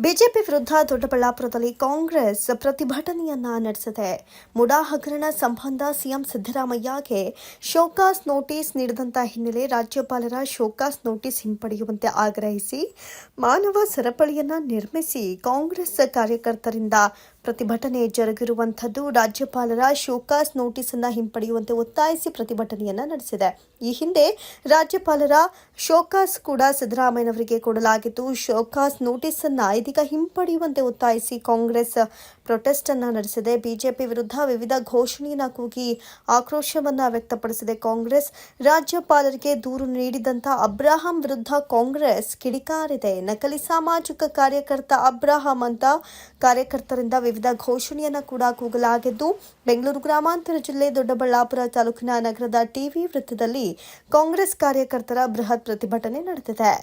BJP ವಿರುದ್ಧ ದೊಡ್ಡಬಳ್ಳಾಪುರದಲ್ಲಿ ಕಾಂಗ್ರೆಸ್ ಪ್ರತಿಭಟನೆಯನ್ನ ನಡೆಸಿದೆ. ಮುಡಾ ಹಗರಣ ಸಂಬಂಧ ಸಿಎಂ ಸಿದ್ದರಾಮಯ್ಯಗೆ ಶೋಕಾಸ್ ನೋಟಿಸ್ ನೀಡಿದಂತ ಹಿನ್ನೆಲೆ ರಾಜ್ಯಪಾಲರ ಶೋಕಾಸ್ ನೋಟಿಸ್ ಹಿಂಪಡೆಯುವಂತೆ ಆಗ್ರಹಿಸಿ ಮಾನವ ಸರಪಳಿಯನ್ನ ನಿರ್ಮಿಸಿ ಕಾಂಗ್ರೆಸ್ ಕಾರ್ಯಕರ್ತರಿಂದ ಪ್ರತಿಭಟನೆ ಜರುಗಿರುವಂಥದ್ದು. ರಾಜ್ಯಪಾಲರ ಶೋಕಾಸ್ ನೋಟಿಸ್ ಅನ್ನು ಹಿಂಪಡೆಯುವಂತೆ ಒತ್ತಾಯಿಸಿ ಪ್ರತಿಭಟನೆಯನ್ನ ನಡೆಸಿದೆ. ಈ ಹಿಂದೆ ರಾಜ್ಯಪಾಲರ ಶೋಕಾಸ್ ಕೂಡ ಸಿದ್ದರಾಮಯ್ಯನವರಿಗೆ ಕೊಡಲಾಗಿತ್ತು. ಶೋಕಾಸ್ ನೋಟಿಸ್ ಅನ್ನ ಇದೀಗ ಹಿಂಪಡೆಯುವಂತೆ ಒತ್ತಾಯಿಸಿ ಕಾಂಗ್ರೆಸ್ ಪ್ರೊಟೆಸ್ಟ್ ಅನ್ನ ನಡೆಸಿದೆ. ಬಿಜೆಪಿ ವಿರುದ್ಧ ವಿವಿಧ ಘೋಷಣೆಯನ್ನ ಕೂಗಿ ಆಕ್ರೋಶವನ್ನ ವ್ಯಕ್ತಪಡಿಸಿದೆ ಕಾಂಗ್ರೆಸ್. ರಾಜ್ಯಪಾಲರಿಗೆ ದೂರು ನೀಡಿದಂತ ಅಬ್ರಾಹಂ ವಿರುದ್ಧ ಕಾಂಗ್ರೆಸ್ ಕಿಡಿಕಾರಿದೆ. ನಕಲಿ ಸಾಮಾಜಿಕ ಕಾರ್ಯಕರ್ತ ಅಬ್ರಾಹಂ ಅಂತ ಕಾರ್ಯಕರ್ತರಿಂದ ವಿವಿಧ ಘೋಷಣೆಯನ್ನ ಕೂಡ ಕೂಗಲಾಗಿದ್ದು, ಬೆಂಗಳೂರು ಗ್ರಾಮಾಂತರ ಜಿಲ್ಲೆ ದೊಡ್ಡಬಳ್ಳಾಪುರ ತಾಲೂಕಿನ ನಗರದ ಟಿವಿ ವೃತ್ತದಲ್ಲಿ ಕಾಂಗ್ರೆಸ್ ಕಾರ್ಯಕರ್ತರ ಬೃಹತ್ ಪ್ರತಿಭಟನೆ ನಡೆದಿದೆ.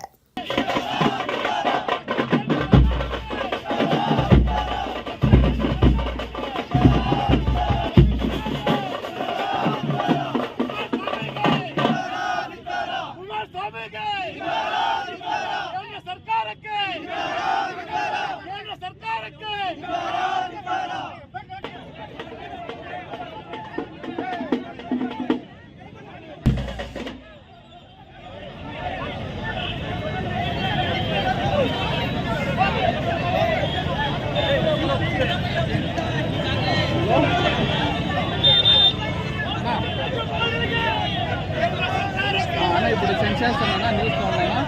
ఇప్పుడు సెన్సార్ న్యూస్ ఉన్నాయా?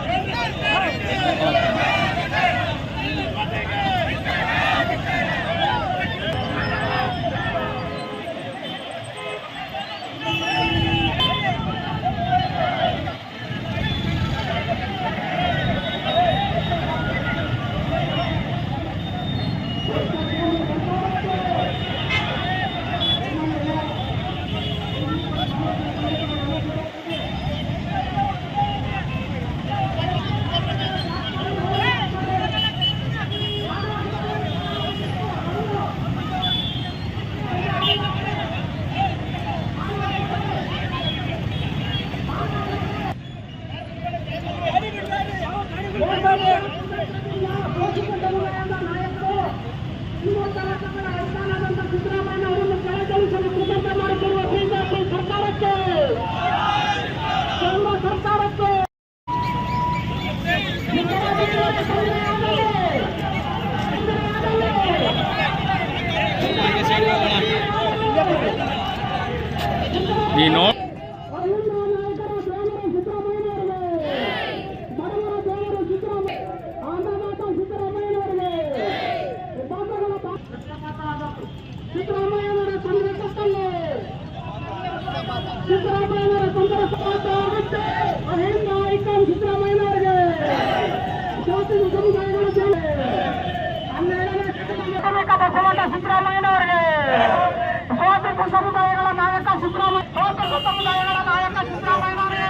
ಈ ನೋಟ್ ಸಮುದಾಯಗಳ ನಾಯಕ ಸಿದ್ದರಾಮಯ್ಯ ಸಮುದಾಯಗಳ ನಾಯಕ ಸಿದ್ದರಾಮಯ್ಯನವರೇ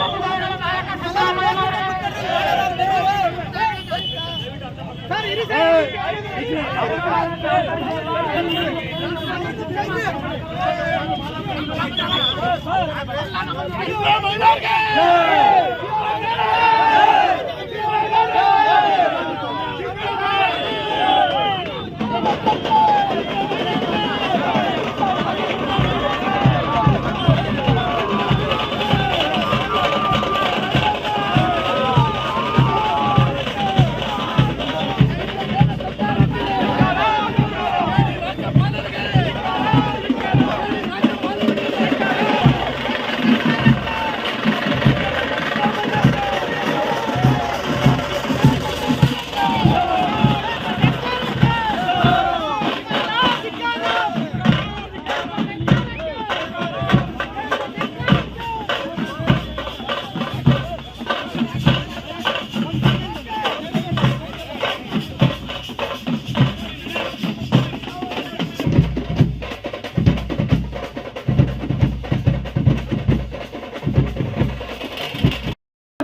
ಸಮುದಾಯಗಳ ನಾಯಕ ಸಿದ್ದರಾಮಯ್ಯನವರೇ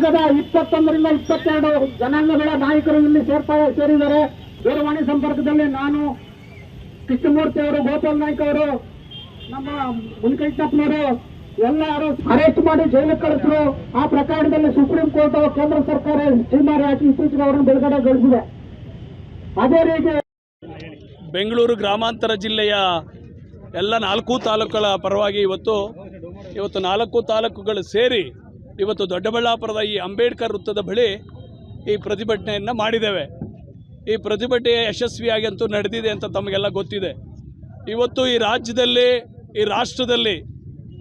ರಾಜ್ಯದ 21ರಿಂದ 22 ಜನಾಂಗಗಳ ನಾಯಕರು ಇಲ್ಲಿ ಸೇರಿದ್ದಾರೆ. ದೂರವಾಣಿ ಸಂಪರ್ಕದಲ್ಲಿ ನಾನು, ಕೃಷ್ಣಮೂರ್ತಿ ಅವರು, ಗೋಪಾಲ್ ನಾಯ್ಕ ಅವರು, ನಮ್ಮ ಮುನಿಕೃಷ್ಣಪ್ಪನವರು, ಎಲ್ಲ ಯಾರು ಅರೆಸ್ಟ್ ಮಾಡಿ ಜೈಲಿಗೆ ಕಳಿಸಿದ್ರು. ಆ ಪ್ರಕರಣದಲ್ಲಿ ಸುಪ್ರೀಂ ಕೋರ್ಟ್ ಕೇಂದ್ರ ಸರ್ಕಾರ ಜಿಮ್ಮಾರಿ ಹಾಕಿ ಇತ್ತೀಚೆಗೆ ಅವರನ್ನು ಬಿಡುಗಡೆಗೊಳಿಸಿದೆ. ಅದೇ ರೀತಿ ಬೆಂಗಳೂರು ಗ್ರಾಮಾಂತರ ಜಿಲ್ಲೆಯ ಎಲ್ಲ 4 ತಾಲೂಕುಗಳ ಪರವಾಗಿ ಇವತ್ತು 4 ತಾಲೂಕುಗಳು ಸೇರಿ ಇವತ್ತು ದೊಡ್ಡಬಳ್ಳಾಪುರದ ಈ ಅಂಬೇಡ್ಕರ್ ವೃತ್ತದ ಬಳಿ ಈ ಪ್ರತಿಭಟನೆಯನ್ನು ಮಾಡಿದ್ದೇವೆ. ಈ ಪ್ರತಿಭಟನೆ ಯಶಸ್ವಿಯಾಗಿ ಅಂತೂ ನಡೆದಿದೆ ಅಂತ ತಮಗೆಲ್ಲ ಗೊತ್ತಿದೆ. ಇವತ್ತು ಈ ರಾಜ್ಯದಲ್ಲಿ, ಈ ರಾಷ್ಟ್ರದಲ್ಲಿ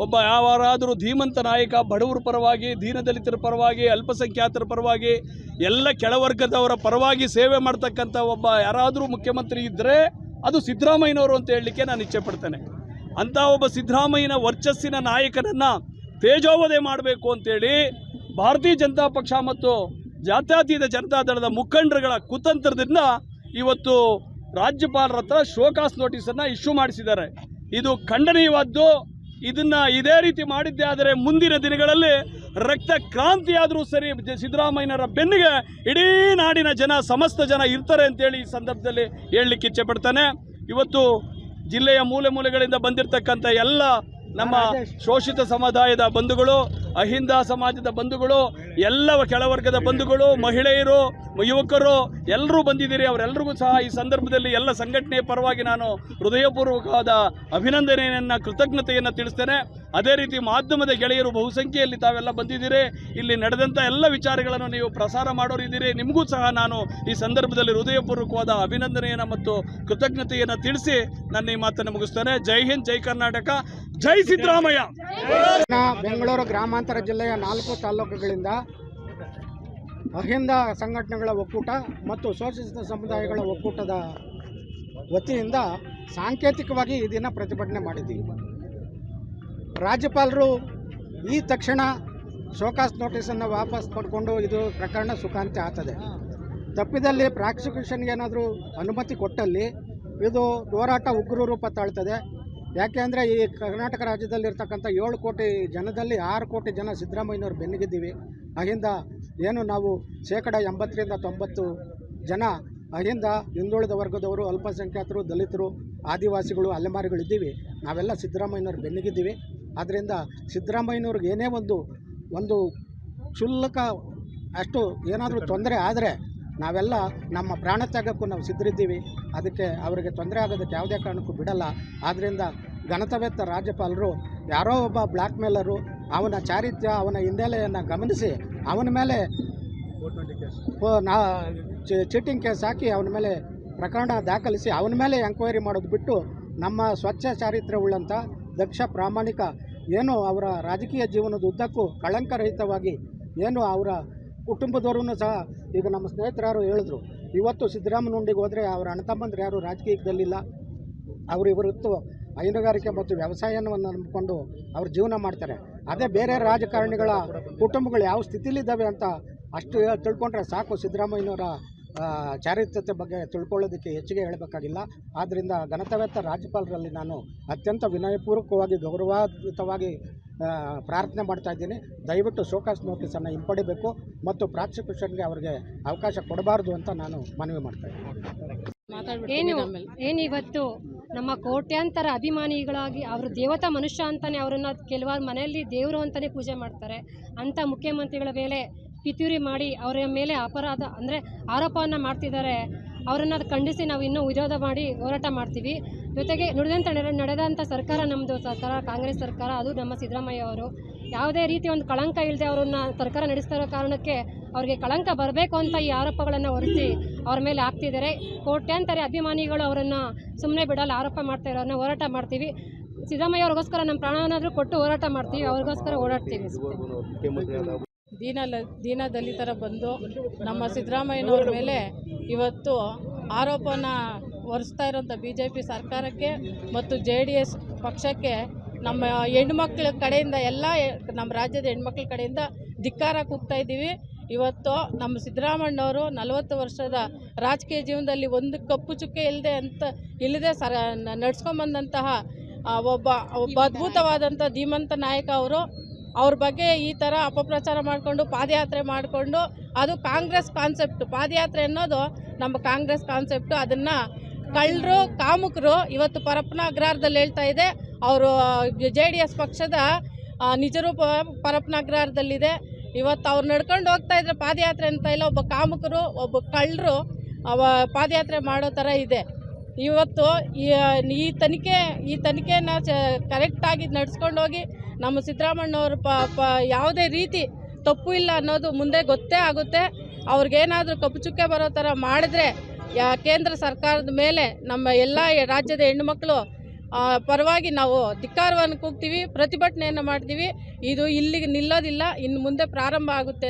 ಒಬ್ಬ ಯಾವಾರಾದರೂ ಧೀಮಂತ ನಾಯಕ ಬಡವರ ಪರವಾಗಿ, ದೀನದಲಿತರ ಪರವಾಗಿ, ಅಲ್ಪಸಂಖ್ಯಾತರ ಪರವಾಗಿ, ಎಲ್ಲ ಕೆಳವರ್ಗದವರ ಪರವಾಗಿ ಸೇವೆ ಮಾಡ್ತಕ್ಕಂಥ ಒಬ್ಬ ಯಾರಾದರೂ ಮುಖ್ಯಮಂತ್ರಿ ಇದ್ದರೆ ಅದು ಸಿದ್ದರಾಮಯ್ಯನವರು ಅಂತ ಹೇಳಲಿಕ್ಕೆ ನಾನು ಇಚ್ಛೆ ಪಡ್ತೇನೆ. ಅಂಥ ಒಬ್ಬ ಸಿದ್ದರಾಮಯ್ಯನ ವರ್ಚಸ್ಸಿನ ನಾಯಕನನ್ನು ತೇಜೋವಧೆ ಮಾಡಬೇಕು ಅಂತೇಳಿ ಭಾರತೀಯ ಜನತಾ ಪಕ್ಷ ಮತ್ತು ಜಾತ್ಯತೀತ ಜನತಾದಳದ ಮುಖಂಡರುಗಳ ಕುತಂತ್ರದಿಂದ ಇವತ್ತು ರಾಜ್ಯಪಾಲರ ಹತ್ರ ಶೋಕಾಸ್ ನೋಟಿಸನ್ನು ಇಶ್ಯೂ ಮಾಡಿಸಿದ್ದಾರೆ. ಇದು ಖಂಡನೀಯವಾದ್ದು. ಇದನ್ನು ಇದೇ ರೀತಿ ಮಾಡಿದ್ದೇ ಆದರೆ ಮುಂದಿನ ದಿನಗಳಲ್ಲಿ ರಕ್ತ ಕ್ರಾಂತಿಯಾದರೂ ಸರಿ ಸಿದ್ದರಾಮಯ್ಯನವರ ಬೆನ್ನಿಗೆ ಇಡೀ ನಾಡಿನ ಜನ, ಸಮಸ್ತ ಜನ ಇರ್ತಾರೆ ಅಂತೇಳಿ ಈ ಸಂದರ್ಭದಲ್ಲಿ ಹೇಳಲಿಕ್ಕೆ ಇಚ್ಛೆ ಪಡ್ತಾನೆ. ಇವತ್ತು ಜಿಲ್ಲೆಯ ಮೂಲೆ ಮೂಲೆಗಳಿಂದ ಬಂದಿರತಕ್ಕಂಥ ಎಲ್ಲ ನಮ್ಮ ಶೋಷಿತ ಸಮುದಾಯದ ಬಂಧುಗಳು, ಅಹಿಂದ ಸಮಾಜದ ಬಂಧುಗಳು, ಎಲ್ಲ ಕೆಳವರ್ಗದ ಬಂಧುಗಳು, ಮಹಿಳೆಯರು, ಯುವಕರು ಎಲ್ಲರೂ ಬಂದಿದ್ದೀರಿ. ಅವರೆಲ್ಲರಿಗೂ ಸಹ ಈ ಸಂದರ್ಭದಲ್ಲಿ ಎಲ್ಲ ಸಂಘಟನೆಯ ಪರವಾಗಿ ನಾನು ಹೃದಯಪೂರ್ವಕವಾದ ಅಭಿನಂದನೆಯನ್ನು, ಕೃತಜ್ಞತೆಯನ್ನು ತಿಳಿಸ್ತೇನೆ. ಅದೇ ರೀತಿ ಮಾಧ್ಯಮದ ಗೆಳೆಯರು ಬಹುಸಂಖ್ಯೆಯಲ್ಲಿ ತಾವೆಲ್ಲ ಬಂದಿದ್ದೀರಿ. ಇಲ್ಲಿ ನಡೆದಂಥ ಎಲ್ಲ ವಿಚಾರಗಳನ್ನು ನೀವು ಪ್ರಸಾರ ಮಾಡೋರಿದ್ದೀರಿ. ನಿಮಗೂ ಸಹ ನಾನು ಈ ಸಂದರ್ಭದಲ್ಲಿ ಹೃದಯಪೂರ್ವಕವಾದ ಅಭಿನಂದನೆಯನ್ನು ಮತ್ತು ಕೃತಜ್ಞತೆಯನ್ನು ತಿಳಿಸಿ ನನ್ನ ಈ ಮಾತನ್ನು ಮುಗಿಸ್ತೇನೆ. ಜೈ ಹಿಂದ್, ಜೈ ಕರ್ನಾಟಕ, ಜೈ ಸಿದ್ದರಾಮಯ್ಯ. ಬೆಂಗಳೂರು ಗ್ರಾಮಾಂತರ ಜಿಲ್ಲೆಯ 4 ತಾಲೂಕುಗಳಿಂದ ಅಹಿಂದ ಸಂಘಟನೆಗಳ ಒಕ್ಕೂಟ ಮತ್ತು ಶೋಷಿತ ಸಮುದಾಯಗಳ ಒಕ್ಕೂಟದ ವತಿಯಿಂದ ಸಾಂಕೇತಿಕವಾಗಿ ಈ ದಿನ ಪ್ರತಿಭಟನೆ ಮಾಡಿದ್ದೀವಿ. ರಾಜ್ಯಪಾಲರು ಈ ತಕ್ಷಣ ಶೋಕಾಸ್ ನೋಟಿಸನ್ನು ವಾಪಸ್ ಪಡ್ಕೊಂಡು ಇದು ಪ್ರಕರಣ ಸುಖಾಂತ್ಯ ಆಗ್ತದೆ. ತಪ್ಪಿದಲ್ಲಿ ಪ್ರಾಸಿಕ್ಯೂಷನ್ಗೆ ಏನಾದರೂ ಅನುಮತಿ ಕೊಟ್ಟಲ್ಲಿ ಇದು ಹೋರಾಟ ಉಗ್ರ ರೂಪ ತಾಳ್ತದೆ. ಯಾಕೆಂದರೆ ಈ ಕರ್ನಾಟಕ ರಾಜ್ಯದಲ್ಲಿರ್ತಕ್ಕಂಥ 7 ಕೋಟಿ ಜನದಲ್ಲಿ 6 ಕೋಟಿ ಜನ ಸಿದ್ದರಾಮಯ್ಯನವ್ರು ಬೆನ್ನಿಗಿದ್ದೀವಿ. ಅಹಿಂದ ಏನು ನಾವು 80% 90% ಜನ ಅಹಿಂದ, ಹಿಂದುಳಿದ ವರ್ಗದವರು, ಅಲ್ಪಸಂಖ್ಯಾತರು, ದಲಿತರು, ಆದಿವಾಸಿಗಳು, ಅಲೆಮಾರಿಗಳಿದ್ದೀವಿ. ನಾವೆಲ್ಲ ಸಿದ್ದರಾಮಯ್ಯನವ್ರು ಬೆನ್ನಿಗಿದ್ದೀವಿ. ಆದ್ದರಿಂದ ಸಿದ್ದರಾಮಯ್ಯನವ್ರಿಗೆ ಏನೇ ಒಂದು ಕ್ಷುಲ್ಲಕ ಅಷ್ಟು ಏನಾದರೂ ತೊಂದರೆ ಆದರೆ ನಾವೆಲ್ಲ ನಮ್ಮ ಪ್ರಾಣತ್ಯಾಗಕ್ಕೂ ನಾವು ಸಿದ್ಧರಿದ್ದೀವಿ. ಅದಕ್ಕೆ ಅವರಿಗೆ ತೊಂದರೆ ಆಗೋದಕ್ಕೆ ಯಾವುದೇ ಕಾರಣಕ್ಕೂ ಬಿಡಲ್ಲ. ಆದ್ದರಿಂದ ಘನತಾವೇತ್ತ ರಾಜ್ಯಪಾಲರು ಯಾರೋ ಒಬ್ಬ ಬ್ಲ್ಯಾಕ್ ಮೇಲರು ಅವನ ಚಾರಿತ್ರ್ಯ, ಅವನ ಹಿನ್ನೆಲೆಯನ್ನು ಗಮನಿಸಿ ಅವನ ಮೇಲೆ ಚೀಟಿಂಗ್ ಕೇಸ್ ಹಾಕಿ ಅವನ ಮೇಲೆ ಪ್ರಕರಣ ದಾಖಲಿಸಿ ಅವನ ಮೇಲೆ ಎಂಕ್ವೈರಿ ಮಾಡೋದು ಬಿಟ್ಟು ನಮ್ಮ ಸ್ವಚ್ಛ ಚಾರಿತ್ರ್ಯವುಳ್ಳಂಥ ದಕ್ಷ, ಪ್ರಾಮಾಣಿಕ, ಏನು ಅವರ ರಾಜಕೀಯ ಜೀವನದ ಉದ್ದಕ್ಕೂ ಕಳಂಕರಹಿತವಾಗಿ ಏನು ಅವರ ಕುಟುಂಬದವರು ಸಹ, ಈಗ ನಮ್ಮ ಸ್ನೇಹಿತರು ಹೇಳಿದ್ರು, ಇವತ್ತು ಸಿದ್ದರಾಮಯ್ಯ ಹುಂಡಿಗೆ ಹೋದರೆ ಅವರ ಅಣ್ಣತಮ್ಮಂದ್ರು ಯಾರು ರಾಜಕೀಯದಲ್ಲಿಲ್ಲ. ಅವರು ಇವತ್ತು ಹೈನುಗಾರಿಕೆ ಮತ್ತು ವ್ಯವಸಾಯವನ್ನು ನಂಬಿಕೊಂಡು ಅವ್ರ ಜೀವನ ಮಾಡ್ತಾರೆ. ಅದೇ ಬೇರೆ ರಾಜಕಾರಣಿಗಳ ಕುಟುಂಬಗಳು ಯಾವ ಸ್ಥಿತಿಲಿದ್ದಾವೆ ಅಂತ ಅಷ್ಟು ತಿಳ್ಕೊಂಡ್ರೆ ಸಾಕು. ಸಿದ್ದರಾಮಯ್ಯನವರ ಚಾರಿತ್ರ್ಯತೆ ಬಗ್ಗೆ ತಿಳ್ಕೊಳ್ಳೋದಕ್ಕೆ ಹೆಚ್ಚಿಗೆ ಹೇಳಬೇಕಾಗಿಲ್ಲ. ಆದ್ದರಿಂದ ಘನತಾವೇತ್ತ ರಾಜ್ಯಪಾಲರಲ್ಲಿ ನಾನು ಅತ್ಯಂತ ವಿನಯಪೂರ್ವಕವಾಗಿ, ಗೌರವಾನ್ವಿತವಾಗಿ ಪ್ರಾರ್ಥನೆ ಮಾಡ್ತಾ ಇದ್ದೀನಿ. ದಯವಿಟ್ಟು ಶೋಕಾಸ್ ನೋಟಿಸನ್ನು ಹಿಂಪಡಿಬೇಕು ಮತ್ತು ಪ್ರಾಸಿಕ್ಯೂಷನ್ಗೆ ಅವರಿಗೆ ಅವಕಾಶ ಕೊಡಬಾರ್ದು ಅಂತ ನಾನು ಮನವಿ ಮಾಡ್ತಾ ಇದ್ದೀನಿ. ಇವತ್ತು ನಮ್ಮ ಕೋಟ್ಯಾಂತರ ಅಭಿಮಾನಿಗಳಾಗಿ ಅವರು ದೇವತಾ ಮನುಷ್ಯ ಅಂತಾನೆ ಅವರನ್ನು ಕೆಲವಾರು ಮನೆಯಲ್ಲಿ ದೇವರು ಅಂತಾನೆ ಪೂಜೆ ಮಾಡ್ತಾರೆ. ಅಂಥ ಮುಖ್ಯಮಂತ್ರಿಗಳ ಮೇಲೆ ಪಿತೂರಿ ಮಾಡಿ ಅವರ ಮೇಲೆ ಅಪರಾಧ ಅಂದರೆ ಆರೋಪವನ್ನು ಮಾಡ್ತಿದ್ದಾರೆ. ಅವರನ್ನು ಖಂಡಿಸಿ ನಾವು ಇನ್ನೂ ವಿರೋಧ ಮಾಡಿ ಹೋರಾಟ ಮಾಡ್ತೀವಿ. ಜೊತೆಗೆ ನಡೆದಂಥ ಸರ್ಕಾರ ನಮ್ಮದು ಸರ್ಕಾರ ಕಾಂಗ್ರೆಸ್ ಸರ್ಕಾರ, ಅದು ನಮ್ಮ ಸಿದ್ದರಾಮಯ್ಯ ಅವರು ಯಾವುದೇ ರೀತಿ ಒಂದು ಕಳಂಕ ಇಲ್ಲದೆ ಅವರನ್ನು ಸರ್ಕಾರ ನಡೆಸ್ತಾ ಇರೋ ಕಾರಣಕ್ಕೆ ಅವರಿಗೆ ಕಳಂಕ ಬರಬೇಕು ಅಂತ ಈ ಆರೋಪಗಳನ್ನು ಹೊರಿಸಿ ಅವ್ರ ಮೇಲೆ ಹಾಕ್ತಿದ್ದಾರೆ. ಕೋಟ್ಯಾಂತರ ಅಭಿಮಾನಿಗಳು ಅವರನ್ನು ಸುಮ್ಮನೆ ಬಿಡಲ್ಲ, ಆರೋಪ ಮಾಡ್ತಾ ಇರೋರನ್ನ ಹೋರಾಟ ಮಾಡ್ತೀವಿ. ಸಿದ್ದರಾಮಯ್ಯ ಅವ್ರಿಗೋಸ್ಕರ ನಮ್ಮ ಪ್ರಾಣವನ್ನಾದರೂ ಕೊಟ್ಟು ಹೋರಾಟ ಮಾಡ್ತೀವಿ, ಅವ್ರಿಗೋಸ್ಕರ ಓಡಾಡ್ತೀವಿ. ದೀನ ದಲಿತರ ಬಂದು ನಮ್ಮ ಸಿದ್ದರಾಮಯ್ಯನವ್ರ ಮೇಲೆ ಇವತ್ತು ಆರೋಪನ ಹೊರಿಸ್ತಾ ಇರೋಂಥ BJP ಸರ್ಕಾರಕ್ಕೆ ಮತ್ತು JDS ಪಕ್ಷಕ್ಕೆ ನಮ್ಮ ಹೆಣ್ಮಕ್ಳ ಕಡೆಯಿಂದ ನಮ್ಮ ರಾಜ್ಯದ ಹೆಣ್ಮಕ್ಳ ಕಡೆಯಿಂದ ಧಿಕ್ಕಾರ ಕೂಗ್ತಾ ಇದ್ದೀವಿ. ಇವತ್ತು ನಮ್ಮ ಸಿದ್ದರಾಮಯ್ಯನವರು 40 ವರ್ಷದ ರಾಜಕೀಯ ಜೀವನದಲ್ಲಿ ಒಂದು ಕಪ್ಪು ಚುಕ್ಕೆ ಇಲ್ಲದೆ ನಡ್ಸ್ಕೊಂಬಂದಂತಹ ಒಬ್ಬ ಅದ್ಭುತವಾದಂಥ ಧೀಮಂತ ನಾಯಕ ಅವರು. ಅವ್ರ ಬಗ್ಗೆ ಈ ಥರ ಅಪಪ್ರಚಾರ ಮಾಡಿಕೊಂಡು ಪಾದಯಾತ್ರೆ ಮಾಡಿಕೊಂಡು, ಅದು ಕಾಂಗ್ರೆಸ್ ಕಾನ್ಸೆಪ್ಟು. ಪಾದಯಾತ್ರೆ ಅನ್ನೋದು ನಮ್ಮ ಕಾಂಗ್ರೆಸ್ ಕಾನ್ಸೆಪ್ಟು. ಅದನ್ನು ಕಳ್ಳರು, ಕಾಮುಕರು ಇವತ್ತು ಪರಪ್ಪನ ಅಗ್ರಹಾರದಲ್ಲಿ ಹೇಳ್ತಾ ಇದೆ. ಅವರು JDS ಪಕ್ಷದ ನಿಜರೂಪ ಪರಪ್ಪನಗ್ರಹಾರದಲ್ಲಿದೆ. ಇವತ್ತು ಅವ್ರು ನಡ್ಕೊಂಡು ಹೋಗ್ತಾ ಇದ್ರೆ ಪಾದಯಾತ್ರೆ ಅಂತ ಇಲ್ಲ, ಒಬ್ಬ ಕಾಮಕರು ಒಬ್ಬ ಕಳ್ಳರು ಪಾದಯಾತ್ರೆ ಮಾಡೋ ಥರ ಇದೆ. ಇವತ್ತು ಈ ತನಿಖೆನ ಕರೆಕ್ಟಾಗಿ ನಡೆಸ್ಕೊಂಡು ಹೋಗಿ ನಮ್ಮ ಸಿದ್ದರಾಮಣ್ಣವ್ರ ಯಾವುದೇ ರೀತಿ ತಪ್ಪು ಇಲ್ಲ ಅನ್ನೋದು ಮುಂದೆ ಗೊತ್ತೇ ಆಗುತ್ತೆ. ಅವ್ರಿಗೇನಾದರೂ ಕಪ್ಪು ಚುಕ್ಕೆ ಬರೋ ಥರ ಮಾಡಿದ್ರೆ ಕೇಂದ್ರ ಸರ್ಕಾರದ ಮೇಲೆ ನಮ್ಮ ಎಲ್ಲ ರಾಜ್ಯದ ಹೆಣ್ಣುಮಕ್ಕಳು ಪರವಾಗಿ ನಾವು ಧಿಕ್ಕಾರವನ್ನು ಕೂಗ್ತೀವಿ, ಪ್ರತಿಭಟನೆಯನ್ನು ಮಾಡ್ತೀವಿ. ಇದು ಇಲ್ಲಿಗೆ ನಿಲ್ಲೋದಿಲ್ಲ, ಇನ್ನು ಮುಂದೆ ಪ್ರಾರಂಭ ಆಗುತ್ತೆ.